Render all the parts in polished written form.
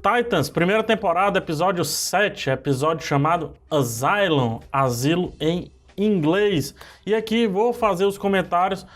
Titans, primeira temporada, episódio 7, episódio chamado Asylum, Asilo em inglês. E aqui vou fazer os comentários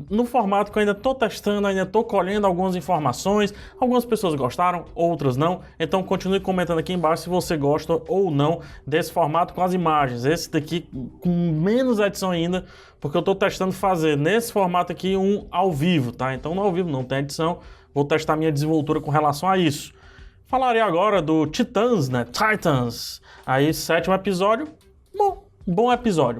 no formato que eu ainda estou testando, ainda estou colhendo algumas informações. Algumas pessoas gostaram, outras não. Então continue comentando aqui embaixo se você gosta ou não desse formato com as imagens. Esse daqui com menos edição ainda, porque eu estou testando fazer nesse formato aqui um ao vivo, tá? Então no ao vivo não tem edição, vou testar minha desenvoltura com relação a isso. Falarei agora do Titãs, né? Titans. Aí, 7º episódio. Bom episódio.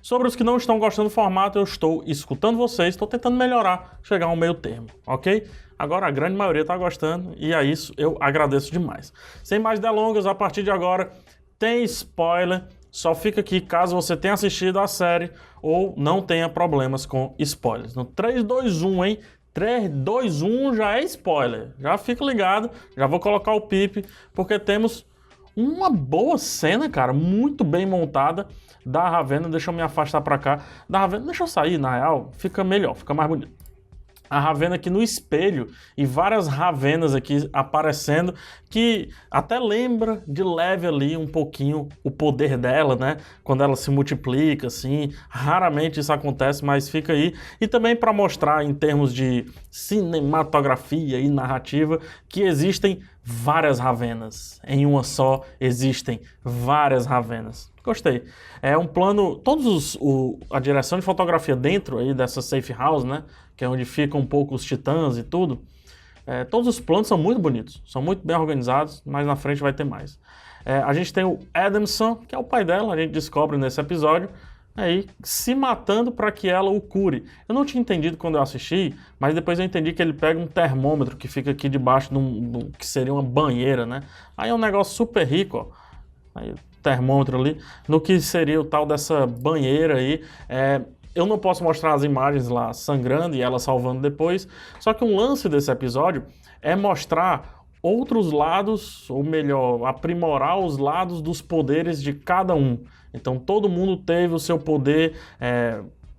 Sobre os que não estão gostando do formato, eu estou escutando vocês, estou tentando melhorar, chegar a um meio termo, ok? Agora a grande maioria está gostando e a isso eu agradeço demais. Sem mais delongas, a partir de agora tem spoiler, só fica aqui caso você tenha assistido a série ou não tenha problemas com spoilers. No 3, 2, 1, hein? 3, 2, 1 já é spoiler. Já fica ligado, já vou colocar o pip, porque temos uma boa cena, cara, muito bem montada da Ravenna. Deixa eu me afastar pra cá. Da Ravenna, deixa eu sair, na real, fica melhor, fica mais bonito. A Ravenna aqui no espelho e várias Ravennas aqui aparecendo, que até lembra de leve ali um pouquinho o poder dela, né? Quando ela se multiplica, assim, raramente isso acontece, mas fica aí. E também para mostrar em termos de cinematografia e narrativa que existem várias Ravennas. Em uma só existem várias Ravennas. Gostei. É um plano, a direção de fotografia dentro aí dessa safe house, né, que é onde ficam um pouco os titãs e tudo, todos os planos são muito bonitos, são muito bem organizados, mas na frente vai ter mais. A gente tem o Adamson, que é o pai dela, a gente descobre nesse episódio, aí se matando para que ela o cure. Eu não tinha entendido quando eu assisti, mas depois eu entendi que ele pega um termômetro que fica aqui debaixo que seria uma banheira, né? Aí é um negócio super rico, ó. Aí, termômetro ali, no que seria o tal dessa banheira aí. Eu não posso mostrar as imagens lá sangrando e ela salvando depois, só que um lance desse episódio é mostrar outros lados, ou melhor, aprimorar os lados dos poderes de cada um. Então todo mundo teve o seu poder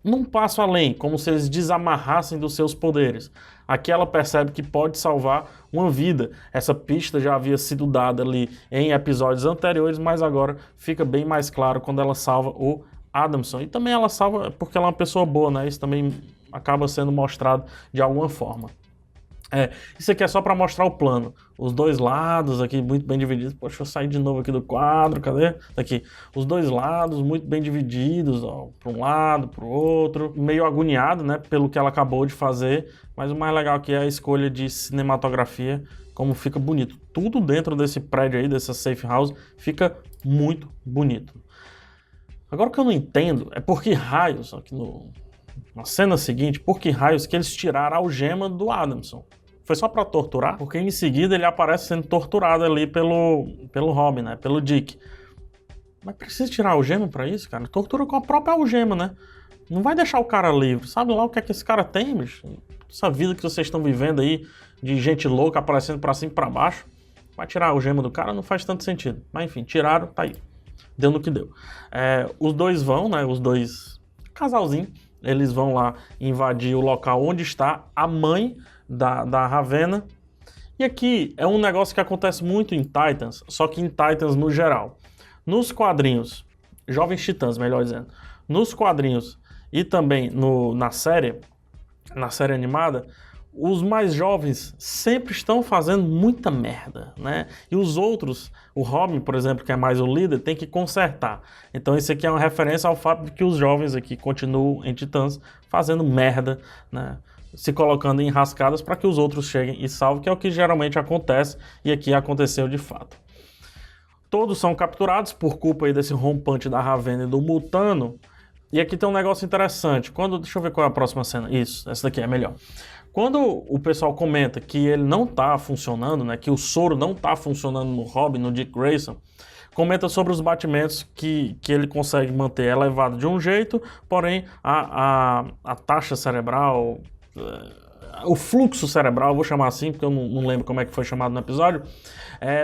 num passo além, como se eles desamarrassem dos seus poderes. Aqui ela percebe que pode salvar uma vida. Essa pista já havia sido dada ali em episódios anteriores, mas agora fica bem mais claro quando ela salva o Adamson. E também ela salva porque ela é uma pessoa boa, né? Isso também acaba sendo mostrado de alguma forma. Isso aqui é só para mostrar o plano. Os dois lados aqui muito bem divididos. Poxa, eu saí de novo aqui do quadro, cadê? Aqui. Os dois lados muito bem divididos, ó, para um lado, para o outro. Meio agoniado, né, pelo que ela acabou de fazer. Mas o mais legal aqui é a escolha de cinematografia, como fica bonito. Tudo dentro desse prédio aí, dessa safe house, fica muito bonito. Agora o que eu não entendo é por que raios, aqui na cena seguinte, por que raios que eles tiraram a algema do Adamson? Foi só pra torturar? Porque em seguida ele aparece sendo torturado ali pelo Robin, né? Pelo Dick. Mas precisa tirar a algema pra isso, cara? Tortura com a própria algema, né? Não vai deixar o cara livre. Sabe lá o que é que esse cara tem, bicho? Essa vida que vocês estão vivendo aí, de gente louca aparecendo pra cima e pra baixo. Vai tirar a algema do cara? Não faz tanto sentido. Mas enfim, tiraram, tá aí. Deu no que deu. Os dois vão, né? Os dois casalzinho. Eles vão lá invadir o local onde está a mãe da Ravenna. E aqui é um negócio que acontece muito em Titans, só que em Titans no geral. Nos quadrinhos, Jovens Titãs, melhor dizendo, nos quadrinhos e também na série animada, os mais jovens sempre estão fazendo muita merda, né? E os outros, o Robin, por exemplo, que é mais o líder, tem que consertar. Então isso aqui é uma referência ao fato de que os jovens aqui continuam em Titãs fazendo merda, né? Se colocando em enrascadas para que os outros cheguem e salvem, que é o que geralmente acontece, e aqui aconteceu de fato. Todos são capturados por culpa aí desse rompante da Ravenna e do Mutano. E aqui tem um negócio interessante. Deixa eu ver qual é a próxima cena. Isso, essa daqui é melhor. Quando o pessoal comenta que ele não está funcionando, né, que o soro não está funcionando no Robin, no Dick Grayson, comenta sobre os batimentos que ele consegue manter elevado de um jeito, porém a taxa cerebral, o fluxo cerebral, eu vou chamar assim, porque eu não lembro como é que foi chamado no episódio,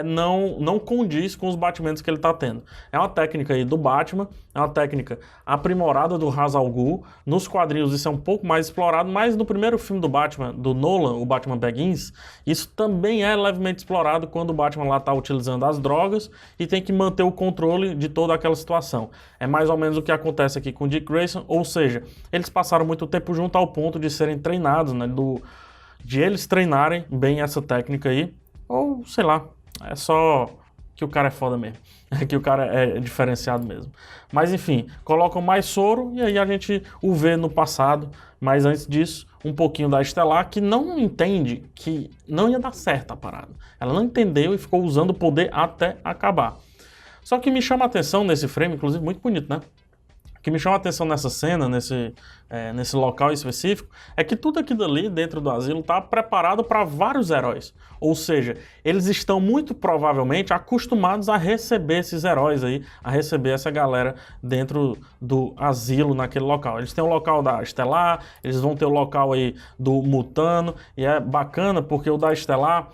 não condiz com os batimentos que ele está tendo. É uma técnica aí do Batman, é uma técnica aprimorada do Ra's al Ghul. Nos quadrinhos isso é um pouco mais explorado, mas no primeiro filme do Batman, do Nolan, o Batman Begins, isso também é levemente explorado quando o Batman lá está utilizando as drogas e tem que manter o controle de toda aquela situação. É mais ou menos o que acontece aqui com o Dick Grayson, ou seja, eles passaram muito tempo junto ao ponto de serem treinados, né, de eles treinarem bem essa técnica aí, ou sei lá, é só que o cara é foda mesmo, é que o cara é diferenciado mesmo. Mas enfim, colocam mais soro e aí a gente o vê no passado, mas antes disso, um pouquinho da Estelar, que não entende que não ia dar certo a parada. Ela não entendeu e ficou usando o poder até acabar. Só que me chama a atenção nesse frame, inclusive muito bonito, né? O que me chama a atenção nessa cena, nesse local específico, é que tudo aquilo ali dentro do asilo está preparado para vários heróis. Ou seja, eles estão muito provavelmente acostumados a receber esses heróis aí, a receber essa galera dentro do asilo naquele local. Eles têm o local da Estelar, eles vão ter o local aí do Mutano, e é bacana porque o da Estelar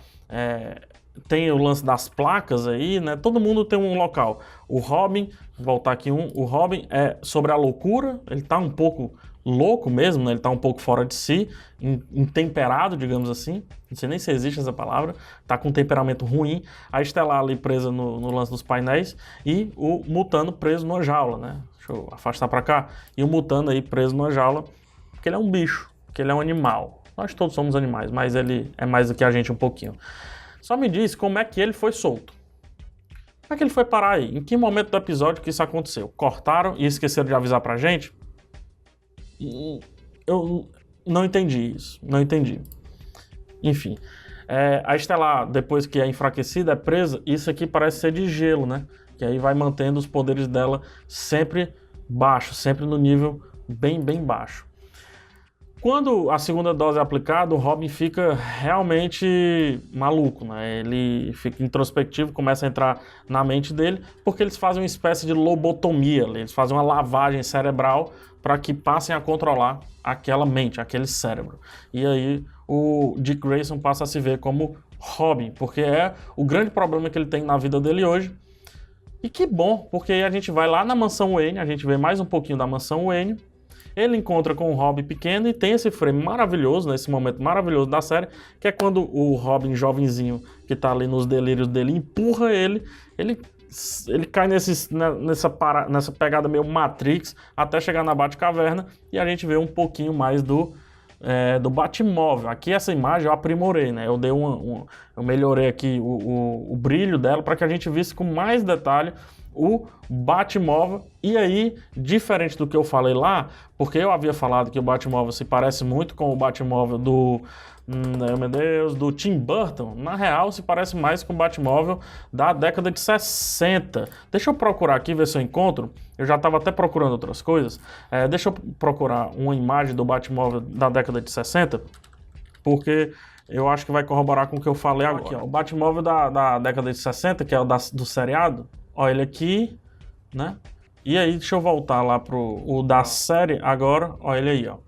tem o lance das placas aí, né? Todo mundo tem um local. O Robin, vou voltar aqui o Robin é sobre a loucura, ele tá um pouco louco mesmo, né? Ele tá um pouco fora de si, intemperado, digamos assim. Não sei nem se existe essa palavra. Tá com um temperamento ruim. A Estelar ali presa no lance dos painéis e o Mutano preso numa jaula, né? Deixa eu afastar pra cá. E o Mutano aí preso numa jaula, porque ele é um bicho, porque ele é um animal. Nós todos somos animais, mas ele é mais do que a gente um pouquinho. Só me diz como é que ele foi solto. Como é que ele foi parar aí? Em que momento do episódio que isso aconteceu? Cortaram e esqueceram de avisar pra gente? Eu não entendi isso. Não entendi. Enfim. A Estelar, depois que é enfraquecida, é presa. Isso aqui parece ser de gelo, né? Que aí vai mantendo os poderes dela sempre baixos, sempre no nível bem baixo. Quando a segunda dose é aplicada, o Robin fica realmente maluco, né? Ele fica introspectivo, começa a entrar na mente dele, porque eles fazem uma espécie de lobotomia, eles fazem uma lavagem cerebral para que passem a controlar aquela mente, aquele cérebro. E aí o Dick Grayson passa a se ver como Robin, porque é o grande problema que ele tem na vida dele hoje. E que bom, porque aí a gente vai lá na Mansão Wayne, a gente vê mais um pouquinho da Mansão Wayne. Ele encontra com o Robin pequeno e tem esse frame maravilhoso, nesse momento maravilhoso da série, que é quando o Robin jovenzinho, que tá ali nos delírios dele, empurra ele cai nessa pegada meio Matrix, até chegar na Batcaverna, e a gente vê um pouquinho mais do Batmóvel. Aqui essa imagem eu aprimorei, né? Eu melhorei aqui o brilho dela para que a gente visse com mais detalhe o Batmóvel. E aí, diferente do que eu falei lá, porque eu havia falado que o Batmóvel se parece muito com o Batmóvel do Tim Burton, na real se parece mais com o Batmóvel da década de 60. Deixa eu procurar aqui, ver se eu encontro. Eu já estava até procurando outras coisas. Deixa eu procurar uma imagem do Batmóvel da década de 60, porque eu acho que vai corroborar com o que eu falei agora. Aqui, ó, o Batmóvel da década de 60, que é o do seriado. Olha ele aqui, né? E aí, deixa eu voltar lá o da série agora. Olha ele aí, ó.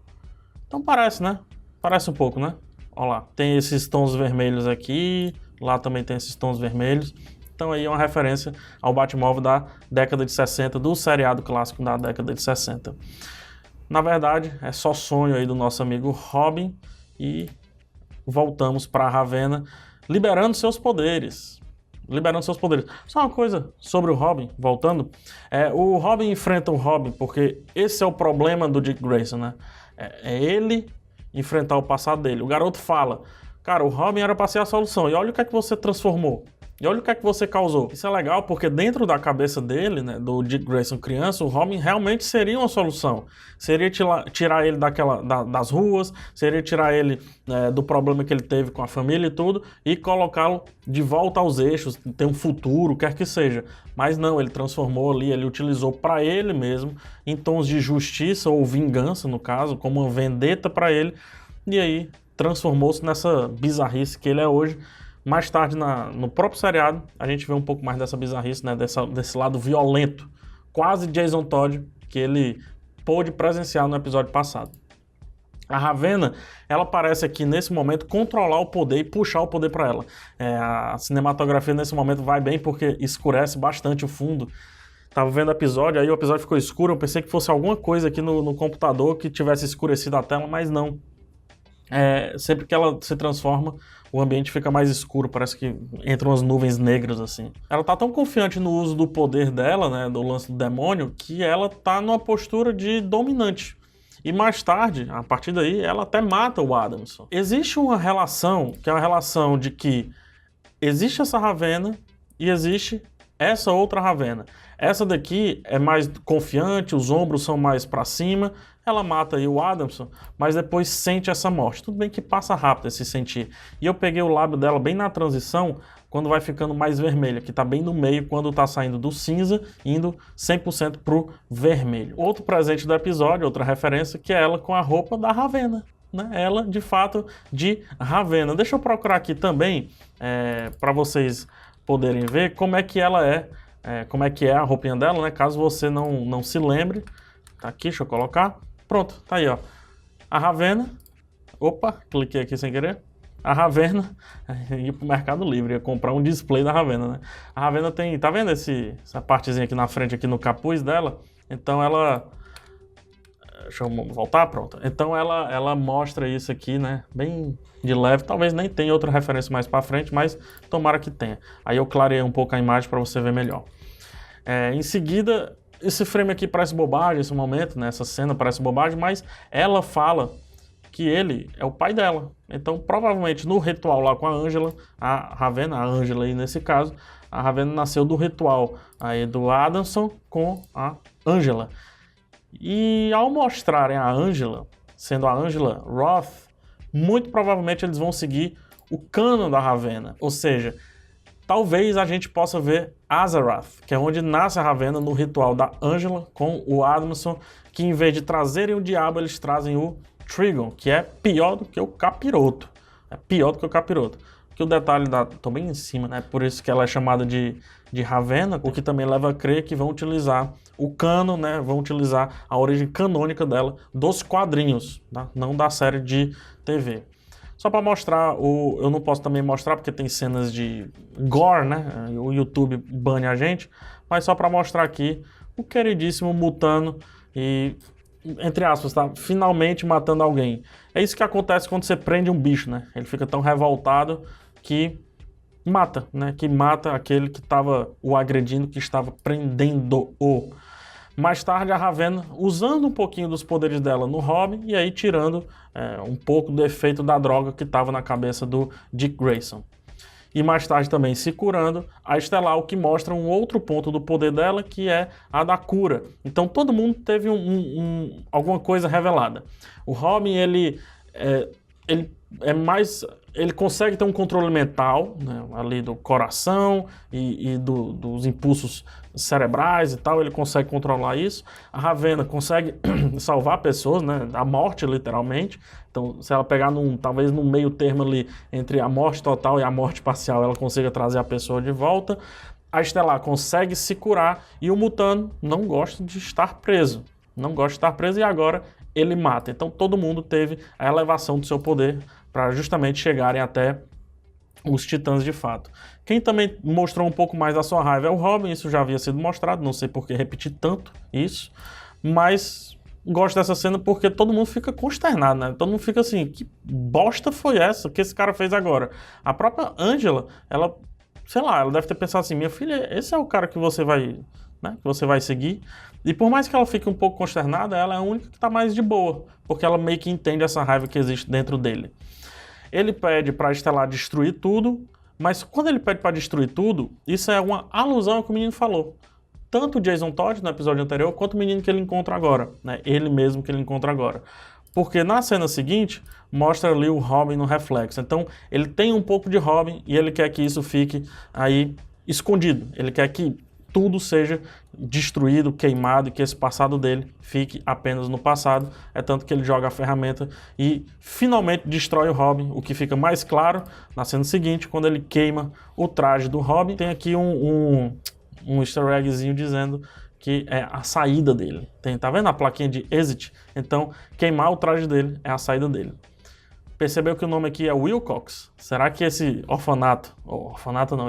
Então parece, né? Parece um pouco, né? Olha lá. Tem esses tons vermelhos aqui. Lá também tem esses tons vermelhos. Então aí é uma referência ao Batmóvel da década de 60, do seriado clássico da década de 60. Na verdade, é só sonho aí do nosso amigo Robin. E voltamos para Ravenna, liberando seus poderes. Só uma coisa sobre o Robin, voltando. O Robin enfrenta o Robin porque esse é o problema do Dick Grayson, né? É ele enfrentar o passado dele. O garoto fala, cara, o Robin era para ser a solução. E olha o que é que você transformou. E olha o que é que você causou. Isso é legal porque dentro da cabeça dele, né, do Dick Grayson criança, o Robin realmente seria uma solução. Seria tirar ele das ruas, seria tirar ele do problema que ele teve com a família e tudo, e colocá-lo de volta aos eixos, ter um futuro, quer que seja. Mas não, ele transformou ali, ele utilizou para ele mesmo, em tons de justiça ou vingança, no caso, como uma vendetta para ele, e aí transformou-se nessa bizarrice que ele é hoje. Mais tarde, no próprio seriado, a gente vê um pouco mais dessa bizarrice, né? Desse lado violento, quase Jason Todd, que ele pôde presenciar no episódio passado. A Ravenna, ela parece aqui, nesse momento, controlar o poder e puxar o poder para ela. A cinematografia, nesse momento, vai bem porque escurece bastante o fundo. Tava vendo o episódio, aí o episódio ficou escuro, eu pensei que fosse alguma coisa aqui no computador que tivesse escurecido a tela, mas não. Sempre que ela se transforma, o ambiente fica mais escuro, parece que entram umas nuvens negras, assim. Ela tá tão confiante no uso do poder dela, né, do lance do demônio, que ela tá numa postura de dominante. E mais tarde, a partir daí, ela até mata o Adamson. Existe uma relação, que é uma relação de que existe essa Ravenna e existe essa outra Ravenna. Essa daqui é mais confiante, os ombros são mais para cima, ela mata aí o Adamson, mas depois sente essa morte. Tudo bem que passa rápido esse sentir. E eu peguei o lábio dela bem na transição, quando vai ficando mais vermelha, que tá bem no meio, quando tá saindo do cinza, indo 100% pro vermelho. Outro presente do episódio, outra referência, que é ela com a roupa da Ravenna. Né? Ela, de fato, de Ravenna. Deixa eu procurar aqui também, para vocês poderem ver como é que ela como é que é a roupinha dela, né? Caso você não se lembre. Tá aqui, deixa eu colocar. Pronto, tá aí, ó. A Ravenna. Opa, cliquei aqui sem querer. A Ravenna, ia pro Mercado Livre, ia comprar um display da Ravenna, né? A Ravenna tem, tá vendo essa partezinha aqui na frente, aqui no capuz dela? Então ela... Deixa eu voltar, pronto. Então ela mostra isso aqui, né? Bem de leve, talvez nem tenha outra referência mais pra frente, mas tomara que tenha. Aí eu clareei um pouco a imagem para você ver melhor. Em seguida, esse frame aqui parece bobagem, esse momento, né? Essa cena parece bobagem, mas ela fala que ele é o pai dela. Então, provavelmente, no ritual lá com a Angela, a Ravenna, a Angela aí nesse caso, a Ravenna nasceu do ritual aí do Adamson com a Angela. E ao mostrarem a Angela, sendo a Angela Roth, muito provavelmente eles vão seguir o cano da Ravenna. Ou seja, talvez a gente possa ver Azeroth, que é onde nasce a Ravenna no ritual da Angela com o Adamson, que em vez de trazerem o diabo, eles trazem o Trigon, que é pior do que o capiroto. É pior do que o capiroto. Que o detalhe tô bem em cima, né? Por isso que ela é chamada de Ravenna, o que também leva a crer que vão utilizar o cano, né? Vão utilizar a origem canônica dela dos quadrinhos, tá? Não da série de TV. Só para mostrar, eu não posso também mostrar porque tem cenas de gore, né? O YouTube bane a gente, mas só para mostrar aqui o queridíssimo Mutano e, entre aspas, tá? Finalmente matando alguém. É isso que acontece quando você prende um bicho, né? Ele fica tão revoltado que mata, né? Que mata aquele que estava o agredindo, que estava prendendo-o. Mais tarde, a Ravenna, usando um pouquinho dos poderes dela no Robin, e aí tirando um pouco do efeito da droga que estava na cabeça do Dick Grayson. E mais tarde também se curando, a Estelar, o que mostra um outro ponto do poder dela, que é a da cura. Então todo mundo teve alguma coisa revelada. O Robin, ele é mais... Ele consegue ter um controle mental, né, ali do coração e dos impulsos cerebrais e tal, ele consegue controlar isso. A Ravenna consegue salvar pessoas, né, da morte, literalmente. Então, se ela pegar talvez no meio termo ali entre a morte total e a morte parcial, ela consiga trazer a pessoa de volta. A Estelar consegue se curar e o Mutano não gosta de estar preso. Não gosta de estar preso e agora ele mata. Então, todo mundo teve a elevação do seu poder para justamente chegarem até os titãs de fato. Quem também mostrou um pouco mais da sua raiva é o Robin, isso já havia sido mostrado, não sei por que repetir tanto isso, mas gosto dessa cena porque todo mundo fica consternado, né? Todo mundo fica assim, que bosta foi essa que esse cara fez agora? A própria Angela, ela, sei lá, ela deve ter pensado assim, minha filha, esse é o cara que você vai, né, que você vai seguir. E por mais que ela fique um pouco consternada, ela é a única que está mais de boa, porque ela meio que entende essa raiva que existe dentro dele. Ele pede para a Estelar destruir tudo, mas quando ele pede para destruir tudo, isso é uma alusão ao que o menino falou. Tanto o Jason Todd no episódio anterior, quanto o menino que ele encontra agora, né? Ele mesmo que ele encontra agora. Porque na cena seguinte, mostra ali o Robin no reflexo. Então, ele tem um pouco de Robin e ele quer que isso fique aí escondido. Ele quer que tudo seja destruído, queimado e que esse passado dele fique apenas no passado. É tanto que ele joga a ferramenta e finalmente destrói o Robin, o que fica mais claro na cena seguinte, quando ele queima o traje do Robin. Tem aqui um easter eggzinho dizendo que é a saída dele. Tá vendo a plaquinha de exit? Então, queimar o traje dele é a saída dele. Percebeu que o nome aqui é Wilcox? Será que esse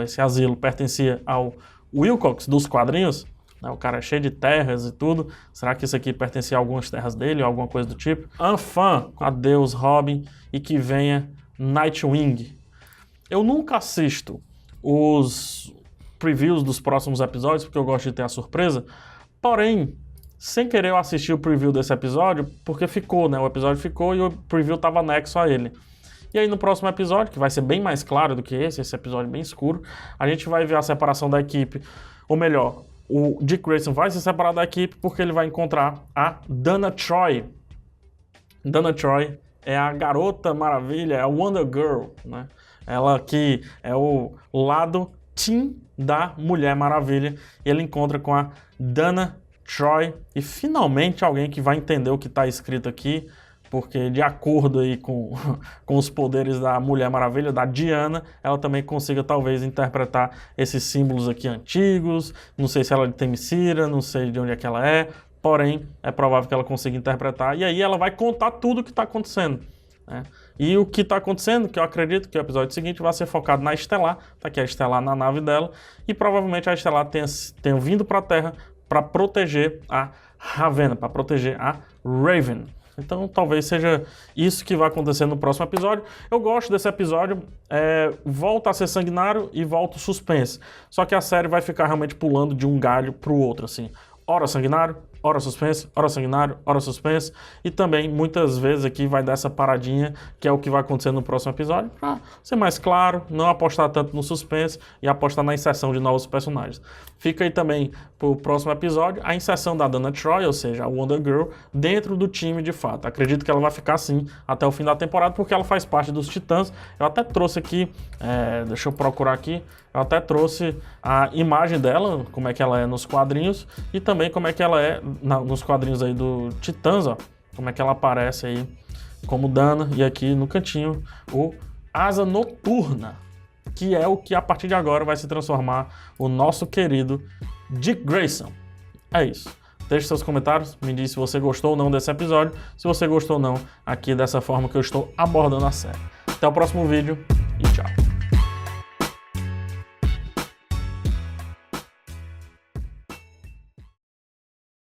esse asilo pertencia ao Wilcox dos quadrinhos? O cara é cheio de terras e tudo. Será que isso aqui pertencia a algumas terras dele ou alguma coisa do tipo? Enfim, adeus Robin e que venha Nightwing. Eu nunca assisto os previews dos próximos episódios porque eu gosto de ter a surpresa. Porém, sem querer eu assisti o preview desse episódio porque ficou, né? O episódio ficou e o preview estava anexo a ele. E aí no próximo episódio, que vai ser bem mais claro do que esse episódio bem escuro, a gente vai ver a separação da equipe, ou melhor, o Dick Grayson vai se separar da equipe porque ele vai encontrar a Dana Troy. Dana Troy é a garota maravilha, é a Wonder Girl, né? Ela que é o lado teen da Mulher Maravilha. E ele encontra com a Dana Troy e finalmente alguém que vai entender o que está escrito aqui, porque de acordo aí com os poderes da Mulher Maravilha, da Diana, ela também consiga talvez interpretar esses símbolos aqui antigos. Não sei se ela é de Themyscira, não sei de onde é que ela é, porém é provável que ela consiga interpretar. E aí ela vai contar tudo o que está acontecendo, né? E o que está acontecendo, que eu acredito que o episódio seguinte vai ser focado na Estelar, tá aqui a Estelar na nave dela, e provavelmente a Estelar tenha vindo para a Terra para proteger a Ravenna, para proteger a Raven. Então talvez seja isso que vai acontecer no próximo episódio. Eu gosto desse episódio, volta a ser sanguinário e volta o suspense. Só que a série vai ficar realmente pulando de um galho para o outro, assim. Hora sanguinário, hora suspense, hora sanguinário, hora suspense. E também, muitas vezes aqui vai dar essa paradinha, que é o que vai acontecer no próximo episódio, para ser mais claro, não apostar tanto no suspense e apostar na inserção de novos personagens. Fica aí também pro próximo episódio a inserção da Dana Troy, ou seja, a Wonder Girl, dentro do time de fato. Acredito que ela vai ficar assim até o fim da temporada, porque ela faz parte dos Titãs. Eu até trouxe aqui, deixa eu procurar aqui, eu até trouxe a imagem dela, como é que ela é nos quadrinhos, e também como é que ela é nos quadrinhos aí do Titãs, ó, como é que ela aparece aí como Dana, e aqui no cantinho o Asa Noturna, que é o que a partir de agora vai se transformar o nosso querido Dick Grayson. É isso. Deixe seus comentários, me diz se você gostou ou não desse episódio, se você gostou ou não aqui dessa forma que eu estou abordando a série. Até o próximo vídeo e tchau.